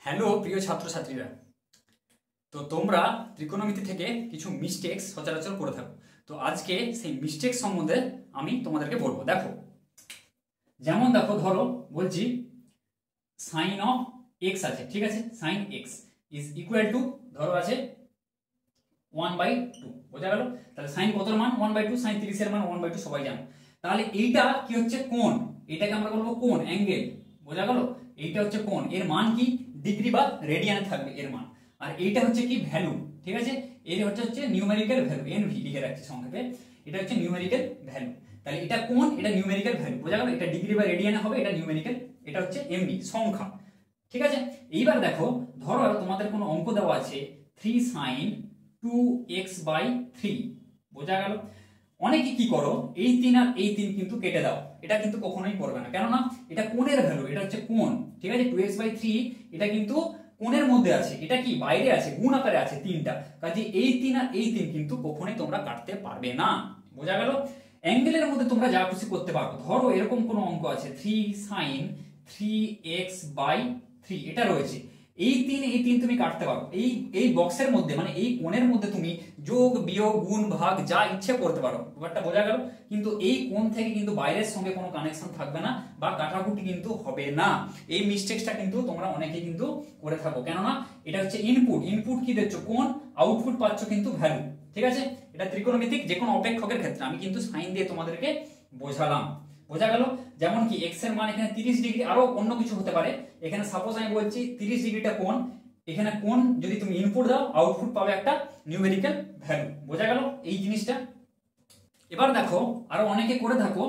Hello প্রিয় ছাত্রছাত্রীরা, তো তোমরা ত্রিকোণমিতি থেকে কিছু মিস্টেক্স সচরাচর করে থাকো। তো আজকে সেই মিস্টেক্স সম্বন্ধে আমি তোমাদেরকে বলবো। দেখো, যেমন দেখো, ধরো বলছি সাইন অফ এক্স আছে, ঠিক আছে, sine x is equal to ধরো আছে 1/2, বোঝা গেল। তাহলে সাইন কতর মান 1/2, সাইন 30 এর মান 1/2 সবাই জানো। তাহলে এইটা কি হচ্ছে? কোণ। এটাকে আমরা বলবো কোণ, অ্যাঙ্গেল, বোঝা গেল। এইটা হচ্ছে কোণ, এর মান কি ডিগ্রি বা রেডিয়ানে থাকবে এর মান। আর এইটা হচ্ছে কি ভ্যালু, ঠিক আছে। এর হচ্ছে নিউমেরিক্যাল ভ্যালু, এনভি লিখে রাখছি সংক্ষেপে। এটা হচ্ছে নিউমেরিক্যাল ভ্যালু। তাহলে এটা কোণ, এটা নিউমেরিক্যাল ভ্যালু, বোঝা গেল। এটা ডিগ্রি বা রেডিয়ানে হবে, এটা নিউমেরিক্যাল, এটা হচ্ছে এমবি সংখ্যা, ঠিক আছে। এইবার দেখো, ধরো তোমাদের কোনো অঙ্ক দেওয়া আছে 3 sin 2x/3, বোঝা গেল। অনেকে কি করো, এই 3 আর এই 3 কিন্তু কেটে দাও। এটা কিন্তু কখনোই করবে না, কেননা এটা কোণের ভ্যালু, এটা হচ্ছে কোণ, ঠিক আছে। 2x/3 এটা কিন্তু কোণের মধ্যে আছে, এটা কি বাইরে আছে, গুণ আকারে আছে 3টা। কাজে এই 3 আর এই 3 কিন্তু কখনোই তোমরা কাটতে পারবে না, বোঝা গেল। অ্যাঙ্গেলের মধ্যে তোমরা যা খুশি করতে পারো। ধরো এরকম কোন অঙ্ক আছে 3 sin 3x/3, এটা রয়েছে। এই 3 তুমি কাটতে পারো। এই বক্সের মধ্যে, মানে এই কোণের মধ্যে তুমি যোগ বিয়োগ গুণ ভাগ যা ইচ্ছে করতে পারো, ব্যাপারটা বোঝা গেল। কিন্তু এই কোণ থেকে কিন্তু বাইরের সঙ্গে কোনো কানেকশন থাকবে না বা কাটাকুটি কিন্তু হবে না। এই মিস্টেকটা কিন্তু তোমরা অনেকেই কিন্তু করে থাকো, কেননা এটা হচ্ছে ইনপুট। ইনপুট কি দিচ্ছ? কোণ। আউটপুট পাচ্ছ কিন্তু ভ্যালু, ঠিক আছে। এটা ত্রিকোণমিতিক যে কোনো অপেক্ষকের ক্ষেত্রে আমি কিন্তু সাইন দিয়ে তোমাদেরকে বোঝালাম, বোঝা গেল। যেমন কি এক্স এর মান এখানে 30 ডিগ্রি, আরো অন্য কিছু হতে পারে। এখানে সাপোজ আমি বলছি 30 ডিগ্রিটা কোণ, এখানে কোণ যদি তুমি ইনপুট দাও, আউটপুট পাবে একটা নিউমেরিক্যাল ভ্যালু, বোঝা গেল এই জিনিসটা। এবার দেখো, আরো অনেকে করে থাকো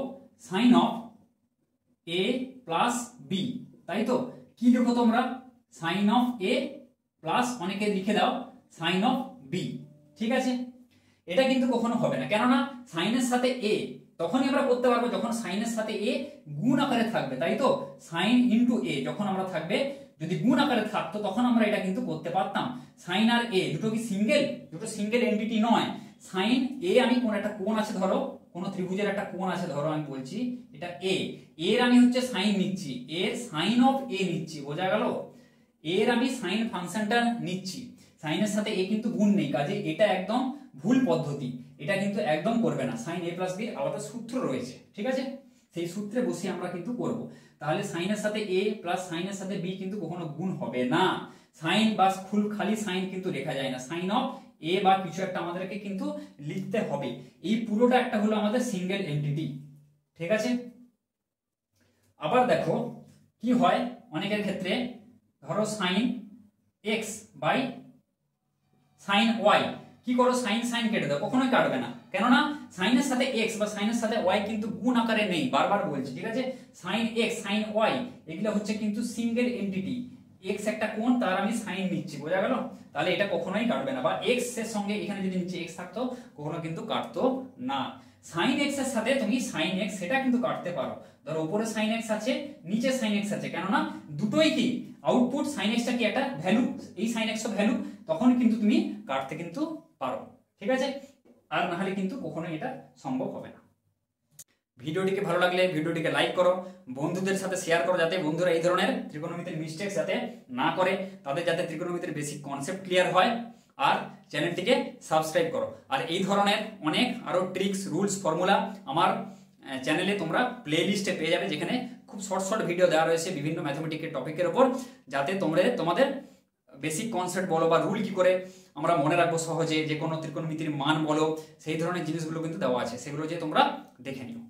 sine of a plus b, তাই তো। কি লিখো তোমরা? সাইন অফ a প্লাস, অনেকে লিখে দাও সাইন অফ বি, ঠিক আছে। এটা কিন্তু কখনো হবে না, কেননা সাইনের সাথে a তখনই আমরা করতে পারবো যখন সাইনের সাথে a গুণ আকারে থাকবে, তাই তো। সাইন ইনটু a যখন আমরা থাকবে, যদি গুণ আকারে থাকতো তখন আমরা এটা কিন্তু করতে পারতাম। সাইন আর a দুটো কি সিঙ্গেল? দুটো সিঙ্গেল এন্টিটি নয়। সাইন a, আমি কোন একটা কোণ আছে, ধরো কোন ত্রিভুজের একটা কোণ আছে, ধরো আমি বলছি এটা a, এর আমি হচ্ছে সাইন নিচ্ছি, এর সাইন অফ a নিচ্ছি, বোঝা গেল। এর আমি সাইন ফাংশনটা নিচ্ছি, সাইনের সাথে a কিন্তু গুণ নেই, কাজে এটা একদম ভুল পদ্ধতি, এটা কিন্তু একদম করবে না। সাইন a প্লাস বি আলাদা সূত্র রয়েছে, ঠিক আছে, সেই সূত্রে বসে আমরা কিন্তু করব। তাহলে সাইনের সাথে a প্লাস সাইনের সাথে b কিন্তু কখনো গুণ হবে না। সাইন বা খালি সাইন কিন্তু লেখা যায় না, সাইন অফ a বা কিছু একটা আমাদেরকে কিন্তু লিখতে হবে। এই পুরোটা একটা হলো আমাদের সিঙ্গেল এন্টিটি, ঠিক আছে। আবার দেখো কি হয় অনেকের ক্ষেত্রে, ধরো sine x by sine y, কি করো? সাইন সাইন কেটে দাও, কখনোই কাটবে না, কেননা সাইনের সাথে এক্স বা সাইনের সাথে ওয়াই কিন্তু গুণ আকারে নেই, বারবার বলছি, ঠিক আছে। সাইন এক্স সাইন ওয়াই এগুলো হচ্ছে কিন্তু সিঙ্গেল এন্টিটি। এক্স একটা কোণ, তার আমি সাইন নিচ্ছি, বোঝা গেল। তাহলে এটা কখনোই কাটবে না, বা এক্স এর সঙ্গে এখানে যদি নিচে এক্স থাকতো কখনো কিন্তু কাটতো না। সাইন এক্স এর সাথে তুমি সাইন এক্স সেটা কিন্তু কাটতে পারো। ধরো উপরে সাইন এক্স আছে, নিচে সাইন এক্স আছে, কেননা দুটোই কি আউটপুট। সাইন এক্সটা কি একটা ভ্যালু, এই সাইন এক্সও ভ্যালু, তখন কিন্তু তুমি কাটতে কিন্তু পারো, ঠিক আছে। আর না হলে কিন্তু কখনোই এটা সম্ভব হবে না। ভিডিওটিকে ভালো লাগলে ভিডিওটিকে লাইক করো, বন্ধুদের সাথে শেয়ার করো, যাতে বন্ধুরা এই ধরনের ত্রিকোণমিতির মিস্টেক্স যাতে না করে, তাদের যাতে ত্রিকোণমিতির বেসিক কনসেপ্ট ক্লিয়ার হয়। আর চ্যানেলটিকে সাবস্ক্রাইব করো। আর এই ধরনের অনেক আরো ট্রিক্স, রুলস, ফর্মুলা আমার চ্যানেলে তোমরা প্লে লিস্টে পেয়ে যাবে, যেখানে খুব শর্ট শর্ট ভিডিও দেওয়া রয়েছে বিভিন্ন ম্যাথমেটিক্যাল টপিকের উপর, যাতে তোমাদের বেসিক কনসেপ্ট বলো বা রুল কি করে আমরা মনে রাখবো সহজে, যে কোনো ত্রিকোণমিতির মান বলো, সেই ধরনের জিনিসগুলো কিন্তু দেওয়া আছে, সেগুলো যে তোমরা দেখে নিও।